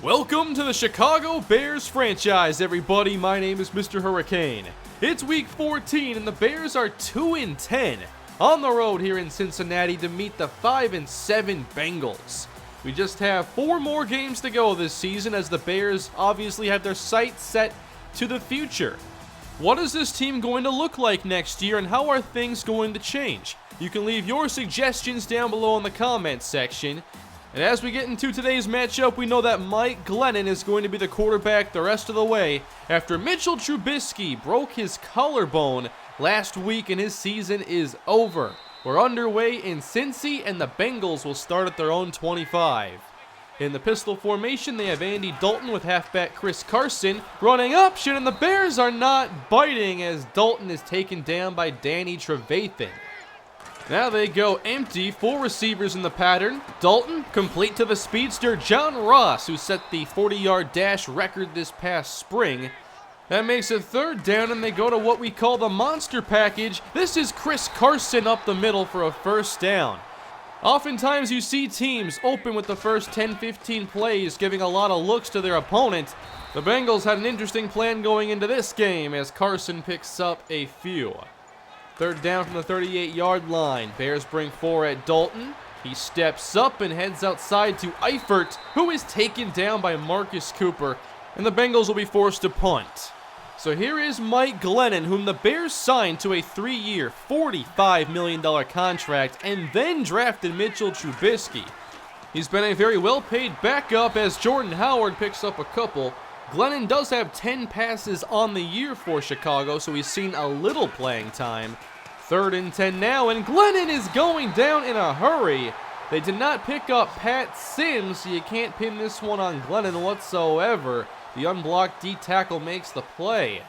Welcome to the Chicago Bears franchise, everybody. My name is MrHurriicane. It's week 14 and the Bears are 2-10 on the road here in Cincinnati to meet the 5-7 Bengals. We just have 4 more games to go this season as the Bears obviously have their sights set to the future. What is this team going to look like next year and how are things going to change? You can leave your suggestions down below in the comments section. And as we get into today's matchup, we know that Mike Glennon is going to be the quarterback the rest of the way after Mitchell Trubisky broke his collarbone last week and his season is over. We're underway in Cincy and the Bengals will start at their own 25. In the pistol formation, they have Andy Dalton with halfback Chris Carson running option, and the Bears are not biting as Dalton is taken down by Danny Trevathan. Now they go empty, 4 receivers in the pattern. Dalton, complete to the speedster John Ross, who set the 40-yard dash record this past spring. That makes it 3rd down, and they go to what we call the monster package. This is Chris Carson up the middle for a 1st down. Oftentimes you see teams open with the first 10-15 plays, giving a lot of looks to their opponent. The Bengals had an interesting plan going into this game as Carson picks up a few. 3rd down from the 38-yard line. Bears bring 4 at Dalton. He steps up and heads outside to Eifert, who is taken down by Marcus Cooper, and the Bengals will be forced to punt. So here is Mike Glennon, whom the Bears signed to a 3-year, $45 million contract and then drafted Mitchell Trubisky. He's been a very well-paid backup as Jordan Howard picks up a couple. Glennon does have 10 passes on the year for Chicago, so he's seen a little playing time. 3rd and 10 now, and Glennon is going down in a hurry. They did not pick up Pat Sims, so you can't pin this one on Glennon whatsoever. The unblocked D tackle makes the play.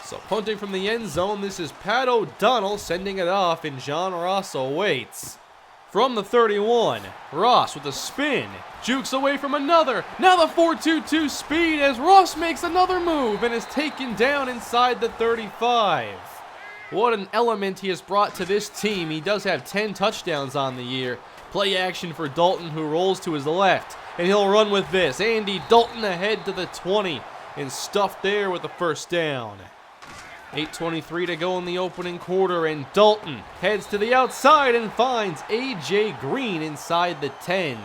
So punting from the end zone, this is Pat O'Donnell sending it off, and John Ross awaits. From the 31, Ross with a spin, jukes away from another. Now the 4.22 speed as Ross makes another move and is taken down inside the 35. What an element he has brought to this team. He does have 10 touchdowns on the year. Play action for Dalton, who rolls to his left, and he'll run with this. Andy Dalton ahead to the 20 and stuffed there with the 1st down. 8:23 to go in the opening quarter, and Dalton heads to the outside and finds A.J. Green inside the 10.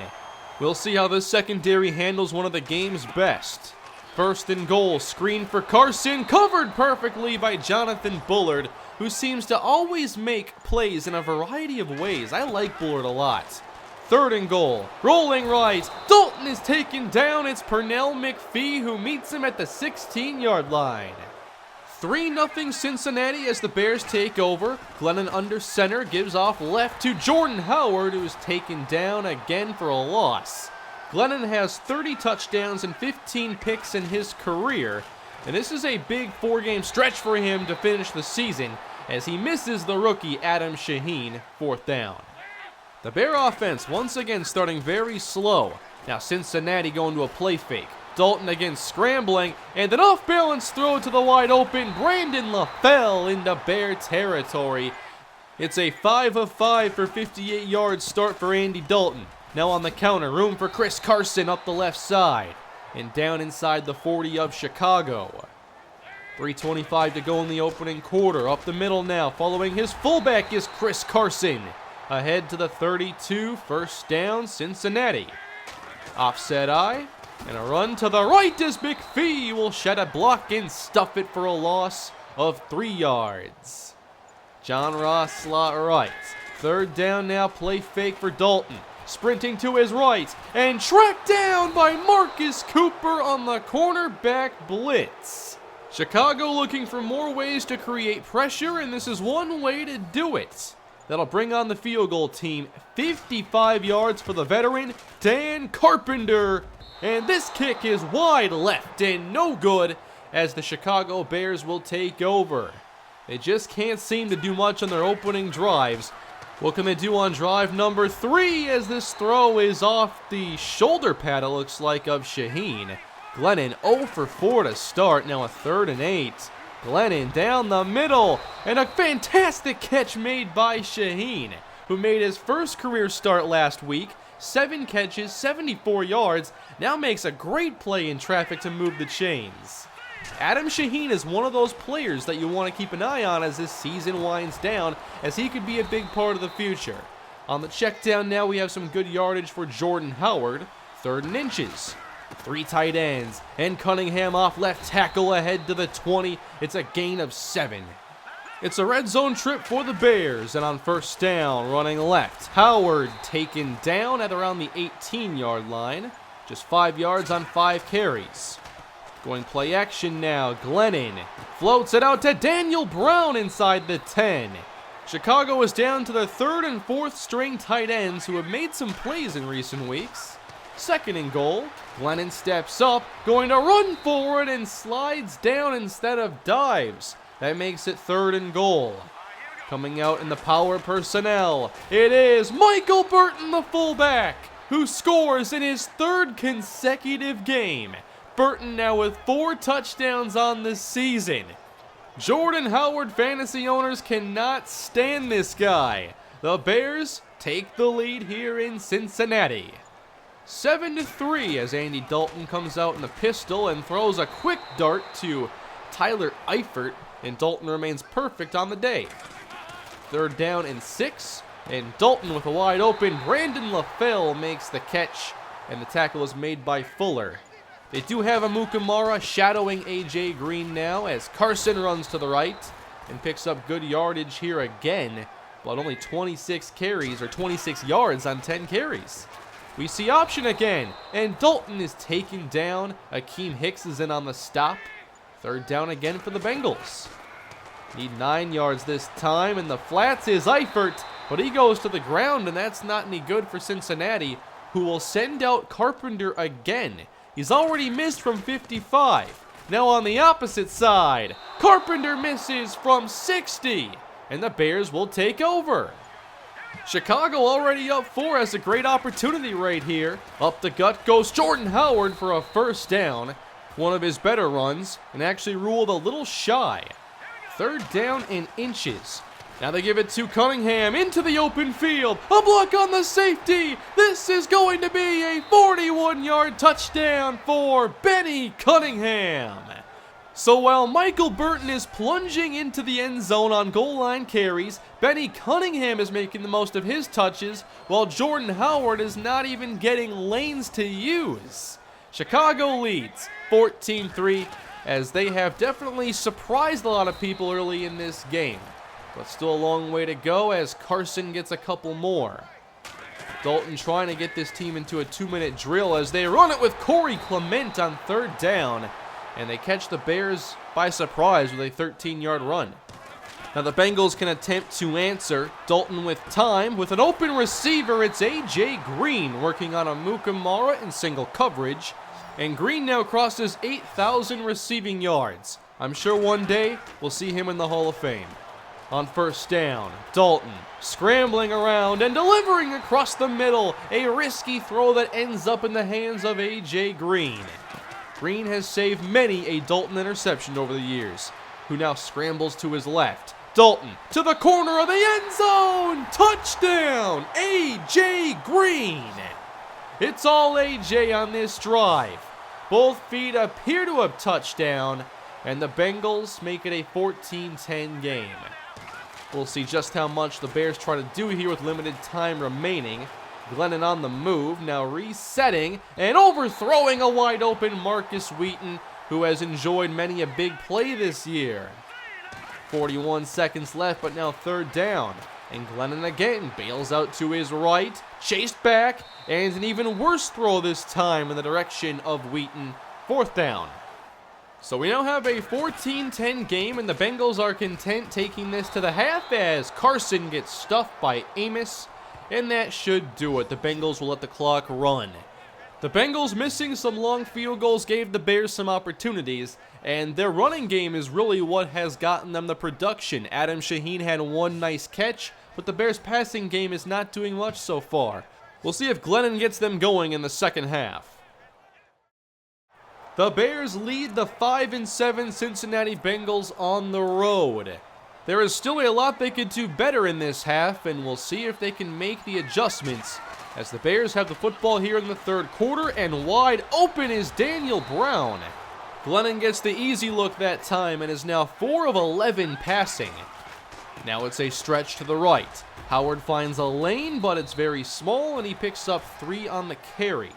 We'll see how this secondary handles one of the game's best. 1st and goal, screen for Carson, covered perfectly by Jonathan Bullard, who seems to always make plays in a variety of ways. I like Bullard a lot. 3rd and goal, rolling right, Dalton is taken down. It's Pernell McPhee who meets him at the 16-yard line. 3-0 Cincinnati as the Bears take over. Glennon under center gives off left to Jordan Howard, who is taken down again for a loss. Glennon has 30 touchdowns and 15 picks in his career, and this is a big 4-game stretch for him to finish the season as he misses the rookie Adam Shaheen, 4th down. The Bear offense once again starting very slow. Now Cincinnati going to a play fake. Dalton again scrambling, and an off-balance throw to the wide open Brandon LaFell into Bear territory. It's a 5 of 5 for 58 yards start for Andy Dalton. Now on the counter, room for Chris Carson up the left side, and down inside the 40 of Chicago. 3:25 to go in the opening quarter. Up the middle now, following his fullback is Chris Carson. Ahead to the 32, 1st down, Cincinnati. Offset eye. And a run to the right as McPhee will shed a block and stuff it for a loss of 3 yards. John Ross slot right. 3rd down now, play fake for Dalton. Sprinting to his right and tracked down by Marcus Cooper on the cornerback blitz. Chicago looking for more ways to create pressure, and this is one way to do it. That'll bring on the field goal team. 55 yards for the veteran, Dan Carpenter. And this kick is wide left and no good as the Chicago Bears will take over. They just can't seem to do much on their opening drives. What can they do on drive number 3 as this throw is off the shoulder pad, it looks like, of Shaheen. Glennon 0 for 4 to start, now a 3rd and 8. Glennon down the middle, and a fantastic catch made by Shaheen, who made his first career start last week, 7 catches, 74 yards, now makes a great play in traffic to move the chains. Adam Shaheen is one of those players that you want to keep an eye on as this season winds down, as he could be a big part of the future. On the check down now, we have some good yardage for Jordan Howard, 3rd and inches. 3 tight ends, and Cunningham off left tackle ahead to the 20. It's a gain of 7. It's a red zone trip for the Bears, and on 1st down, running left, Howard taken down at around the 18-yard line. Just 5 yards on 5 carries. Going play action now, Glennon floats it out to Daniel Brown inside the 10. Chicago is down to their 3rd and 4th string tight ends who have made some plays in recent weeks. 2nd and goal, Glennon steps up, going to run forward and slides down instead of dives. That makes it 3rd and goal. Coming out in the power personnel, it is Michael Burton, the fullback, who scores in his 3rd consecutive game. Burton now with 4 touchdowns on the season. Jordan Howard fantasy owners cannot stand this guy. The Bears take the lead here in Cincinnati. 7-3 as Andy Dalton comes out in the pistol and throws a quick dart to Tyler Eifert, and Dalton remains perfect on the day. 3rd down and 6, and Dalton with a wide open. Brandon LaFell makes the catch, and the tackle is made by Fuller. They do have Amukamara shadowing A.J. Green now as Carson runs to the right and picks up good yardage here again, but only 26 carries or 26 yards on 10 carries. We see option again, and Dalton is taken down. Akeem Hicks is in on the stop. 3rd down again for the Bengals. Need 9 yards this time, and the flats is Eifert, but he goes to the ground, and that's not any good for Cincinnati, who will send out Carpenter again. He's already missed from 55. Now on the opposite side, Carpenter misses from 60, and the Bears will take over. Chicago already up 4 has a great opportunity right here. Up the gut goes Jordan Howard for a 1st down. One of his better runs, and actually ruled a little shy. 3rd down and inches. Now they give it to Cunningham into the open field. A block on the safety. This is going to be a 41-yard touchdown for Benny Cunningham. So while Michael Burton is plunging into the end zone on goal line carries, Benny Cunningham is making the most of his touches, while Jordan Howard is not even getting lanes to use. Chicago leads 14-3, as they have definitely surprised a lot of people early in this game. But still a long way to go as Carson gets a couple more. Dalton trying to get this team into a 2-minute drill as they run it with Corey Clement on 3rd down. And they catch the Bears by surprise with a 13-yard run. Now the Bengals can attempt to answer. Dalton with time. With an open receiver, it's A.J. Green working on Amukamara in single coverage. And Green now crosses 8,000 receiving yards. I'm sure one day we'll see him in the Hall of Fame. On 1st down, Dalton scrambling around and delivering across the middle. A risky throw that ends up in the hands of A.J. Green. Green has saved many a Dalton interception over the years, who now scrambles to his left. Dalton to the corner of the end zone. Touchdown, A.J. Green. It's all A.J. on this drive. Both feet appear to have touchdown, and the Bengals make it a 14-10 game. We'll see just how much the Bears try to do here with limited time remaining. Glennon on the move, now resetting and overthrowing a wide open Marcus Wheaton, who has enjoyed many a big play this year. 41 seconds left, but now 3rd down. And Glennon again bails out to his right, chased back, and an even worse throw this time in the direction of Wheaton. 4th down. So we now have a 14-10 game, and the Bengals are content taking this to the half as Carson gets stuffed by Amos. And that should do it. The Bengals will let the clock run. The Bengals missing some long field goals gave the Bears some opportunities, and their running game is really what has gotten them the production. Adam Shaheen had one nice catch, but the Bears passing game is not doing much so far. We'll see if Glennon gets them going in the second half. The Bears lead the 5-7 Cincinnati Bengals on the road. There is still a lot they could do better in this half, and we'll see if they can make the adjustments as the Bears have the football here in the third quarter, and wide open is Daniel Brown. Glennon gets the easy look that time and is now 4 of 11 passing. Now it's a stretch to the right. Howard finds a lane, but it's very small, and he picks up 3 on the carry.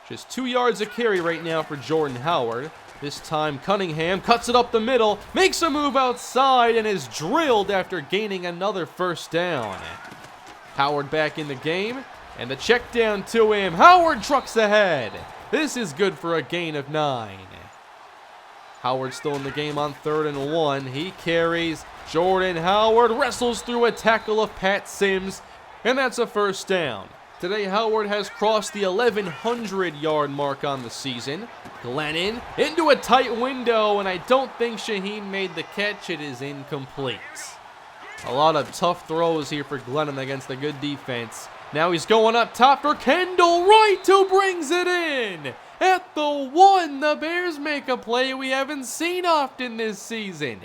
Just 2 yards a carry right now for Jordan Howard. This time Cunningham cuts it up the middle, makes a move outside, and is drilled after gaining another first down. Howard back in the game, and the check down to him. Howard trucks ahead. This is good for a gain of 9. Howard still in the game on 3rd and 1. He carries. Jordan Howard wrestles through a tackle of Pat Sims, and that's a first down. Today, Howard has crossed the 1,100-yard mark on the season. Glennon into a tight window, and I don't think Shaheen made the catch. It is incomplete. A lot of tough throws here for Glennon against a good defense. Now he's going up top for Kendall Wright, who brings it in. At the 1, the Bears make a play we haven't seen often this season.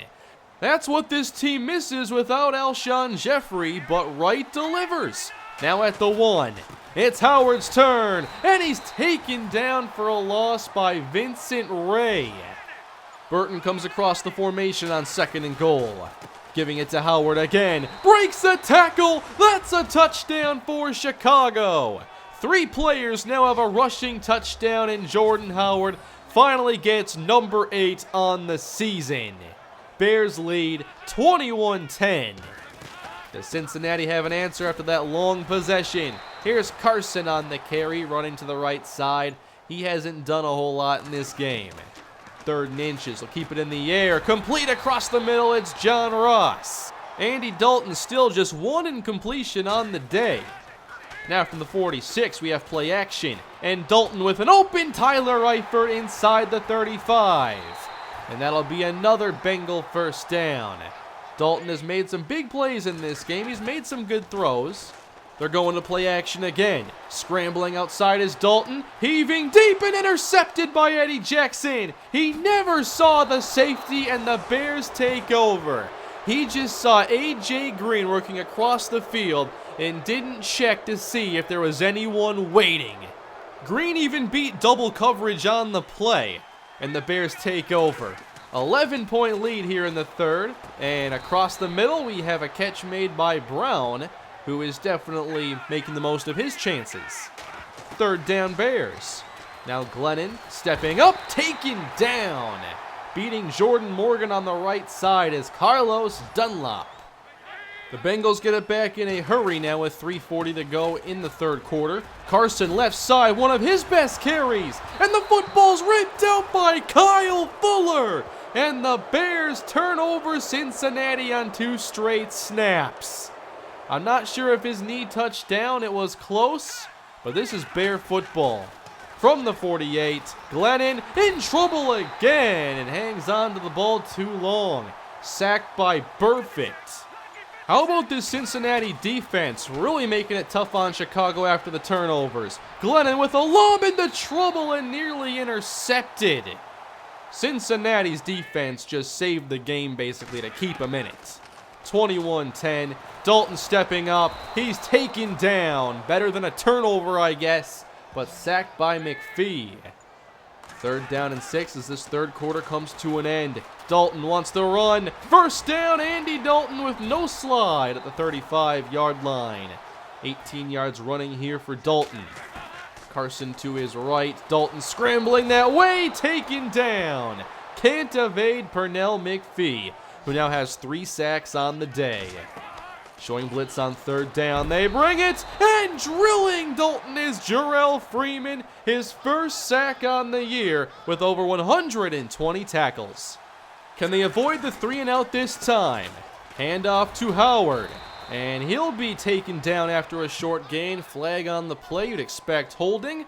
That's what this team misses without Alshon Jeffrey, but Wright delivers. Now at the 1, it's Howard's turn, and he's taken down for a loss by Vincent Ray. Burton comes across the formation on 2nd and goal. Giving it to Howard again, breaks a tackle, that's a touchdown for Chicago. 3 players now have a rushing touchdown, and Jordan Howard finally gets number 8 on the season. Bears lead 21-10. Does Cincinnati have an answer after that long possession? Here's Carson on the carry, running to the right side. He hasn't done a whole lot in this game. 3rd and inches, will keep it in the air. Complete across the middle, it's John Ross. Andy Dalton still just 1 incompletion on the day. Now from the 46, we have play action. And Dalton with an open Tyler Eifert inside the 35. And that'll be another Bengal first down. Dalton has made some big plays in this game. He's made some good throws. They're going to play action again. Scrambling outside is Dalton. Heaving deep and intercepted by Eddie Jackson. He never saw the safety, and the Bears take over. He just saw A.J. Green working across the field and didn't check to see if there was anyone waiting. Green even beat double coverage on the play, and the Bears take over. 11-point lead here in the 3rd, and across the middle we have a catch made by Brown, who is definitely making the most of his chances. 3rd down Bears. Now Glennon stepping up, taken down. Beating Jordan Morgan on the right side is Carlos Dunlop. The Bengals get it back in a hurry now with 3:40 to go in the 3rd quarter. Carson left side, one of his best carries, and the football's ripped out by Kyle Fuller. And the Bears turn over Cincinnati on 2 straight snaps. I'm not sure if his knee touched down. It was close, but this is Bear football. From the 48, Glennon in trouble again and hangs on to the ball too long. Sacked by Burfict. How about this Cincinnati defense really making it tough on Chicago after the turnovers? Glennon with a lob into trouble and nearly intercepted. Cincinnati's defense just saved the game basically to keep him in it. 21-10, Dalton stepping up, he's taken down. Better than a turnover, I guess, but sacked by McPhee. 3rd down and 6 as this 3rd quarter comes to an end. Dalton wants to run. First down, Andy Dalton with no slide at the 35-yard line. 18 yards running here for Dalton. Carson to his right. Dalton scrambling that way, taken down. Can't evade Pernell McPhee, who now has 3 sacks on the day. Showing blitz on 3rd down. They bring it, and drilling Dalton is Jarrell Freeman, his first sack on the year with over 120 tackles. Can they avoid the 3-and-out this time? Handoff to Howard, and he'll be taken down after a short gain. Flag on the play, you'd expect holding,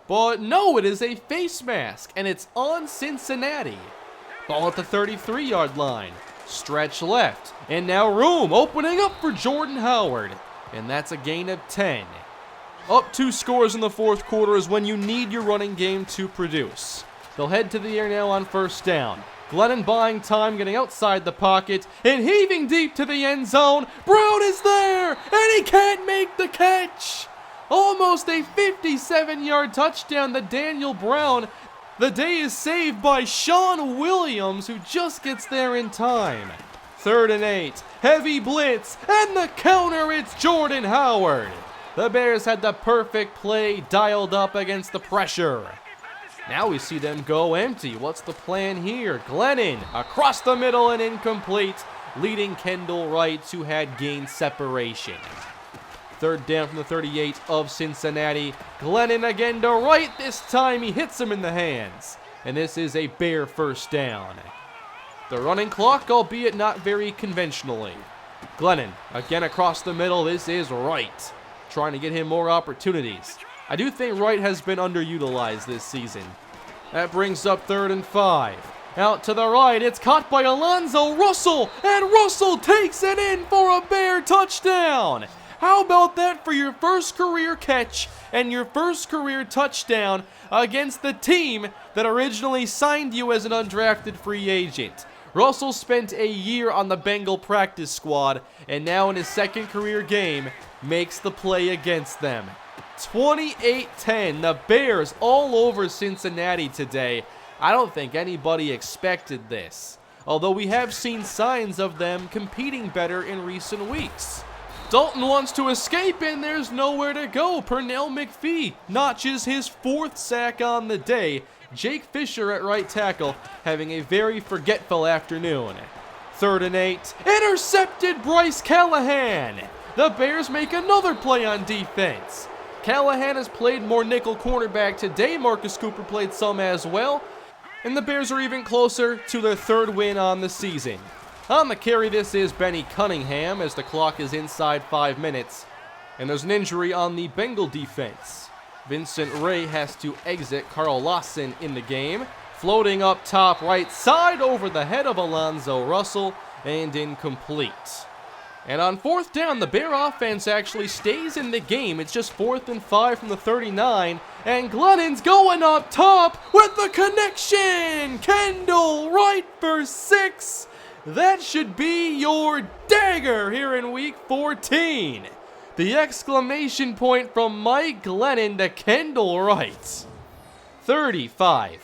but no, it is a face mask, and it's on Cincinnati. Ball at the 33-yard line. Stretch left, and now room opening up for Jordan Howard, and that's a gain of 10. Up 2 scores in the 4th quarter is when you need your running game to produce. They'll head to the air now on 1st down. Glennon buying time, getting outside the pocket, and heaving deep to the end zone. Brown is there, and he can't make the catch. Almost a 57-yard touchdown to Daniel Brown. The day is saved by Sean Williams, who just gets there in time. 3rd and 8, heavy blitz, and the counter, it's Jordan Howard. The Bears had the perfect play dialed up against the pressure. Now we see them go empty. What's the plan here? Glennon across the middle and incomplete, leading Kendall Wright, who had gained separation. 3rd down from the 38 of Cincinnati. Glennon again to Wright. This time he hits him in the hands. And this is a Bear 1st down. The running clock, albeit not very conventionally. Glennon again across the middle. This is Wright, trying to get him more opportunities. I do think Wright has been underutilized this season. That brings up 3rd and 5. Out to the right, it's caught by Alonzo Russell, and Russell takes it in for a Bear touchdown. How about that for your first career catch and your first career touchdown against the team that originally signed you as an undrafted free agent? Russell spent a year on the Bengal practice squad, and now in his 2nd career game, makes the play against them. 28-10, the Bears all over Cincinnati today. I don't think anybody expected this, although we have seen signs of them competing better in recent weeks. Dalton wants to escape, and there's nowhere to go. Pernell McPhee notches his 4th sack on the day. Jake Fisher at right tackle having a very forgetful afternoon. 3rd and 8, intercepted Bryce Callahan. The Bears make another play on defense. Callahan has played more nickel cornerback today. Marcus Cooper played some as well. And the Bears are even closer to their 3rd win on the season. On the carry, this is Benny Cunningham as the clock is inside 5 minutes. And there's an injury on the Bengal defense. Vincent Ray has to exit. Carl Lawson in the game. Floating up top right side over the head of Alonzo Russell and incomplete. And on 4th down, the Bear offense actually stays in the game. It's just 4th and 5 from the 39. And Glennon's going up top with the connection. Kendall Wright for 6. That should be your dagger here in week 14. The exclamation point from Mike Glennon to Kendall Wright. 35-10.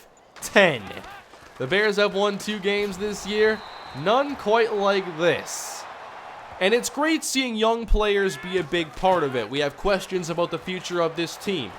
The Bears have won 2 games this year. None quite like this. And it's great seeing young players be a big part of it. We have questions about the future of this team.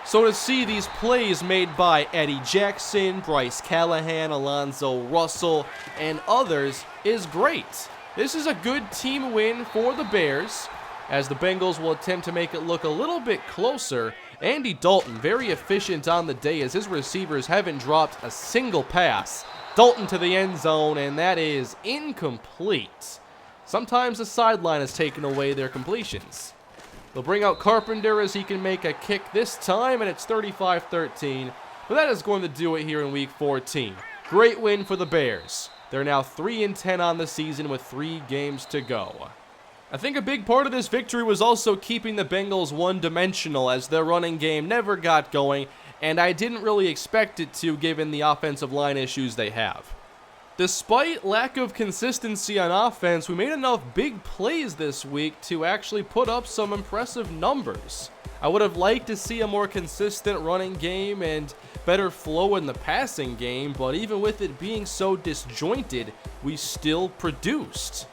So to see these plays made by Eddie Jackson, Bryce Callahan, Alonzo Russell, and others is great. This is a good team win for the Bears, as the Bengals will attempt to make it look a little bit closer. Andy Dalton, very efficient on the day as his receivers haven't dropped a single pass. Dalton to the end zone, and that is incomplete. Sometimes the sideline has taken away their completions. They'll bring out Carpenter as he can make a kick this time, and it's 35-13. But that is going to do it here in Week 14. Great win for the Bears. They're now 3-10 on the season with 3 games to go. I think a big part of this victory was also keeping the Bengals one-dimensional as their running game never got going, and I didn't really expect it to given the offensive line issues they have. Despite lack of consistency on offense, we made enough big plays this week to actually put up some impressive numbers. I would have liked to see a more consistent running game and better flow in the passing game, but even with it being so disjointed, we still produced.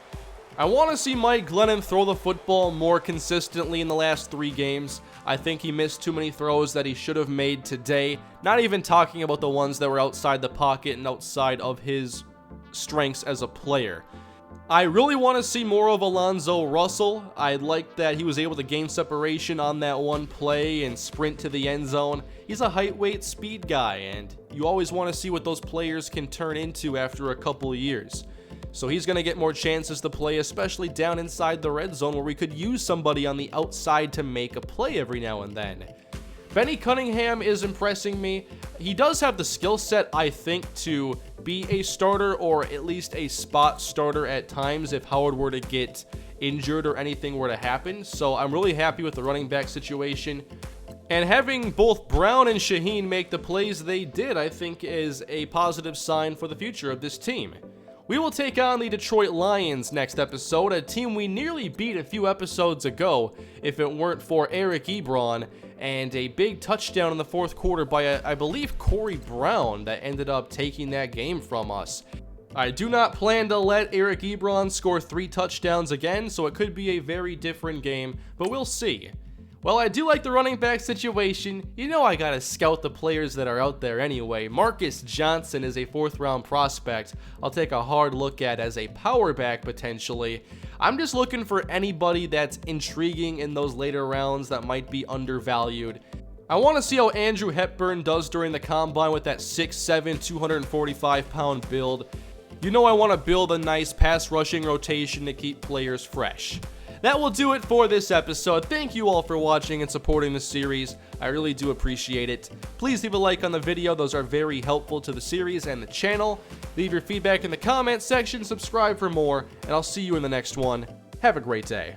I want to see Mike Glennon throw the football more consistently in the last 3 games. I think he missed too many throws that he should have made today, not even talking about the ones that were outside the pocket and outside of his strengths as a player. I really want to see more of Alonzo Russell. I like that he was able to gain separation on that one play and sprint to the end zone. He's a height, weight, speed guy, and you always want to see what those players can turn into after a couple of years. So he's going to get more chances to play, especially down inside the red zone where we could use somebody on the outside to make a play every now and then. Benny Cunningham is impressing me. He does have the skill set, I think, to be a starter or at least a spot starter at times if Howard were to get injured or anything were to happen. So I'm really happy with the running back situation. And having both Brown and Shaheen make the plays they did, I think, is a positive sign for the future of this team. We will take on the Detroit Lions next episode, a team we nearly beat a few episodes ago if it weren't for Eric Ebron and a big touchdown in the fourth quarter by, I believe, Corey Brown that ended up taking that game from us. I do not plan to let Eric Ebron score 3 touchdowns again, so it could be a very different game, but we'll see. Well, I do like the running back situation. You know I gotta scout the players that are out there anyway. Marcus Johnson is a 4th round prospect I'll take a hard look at as a power back potentially. I'm just looking for anybody that's intriguing in those later rounds that might be undervalued. I want to see how Andrew Hepburn does during the combine with that 6'7", 245 pound build. You know I want to build a nice pass rushing rotation to keep players fresh. That will do it for this episode. Thank you all for watching and supporting the series. I really do appreciate it. Please leave a like on the video. Those are very helpful to the series and the channel. Leave your feedback in the comments section, subscribe for more, and I'll see you in the next one. Have a great day.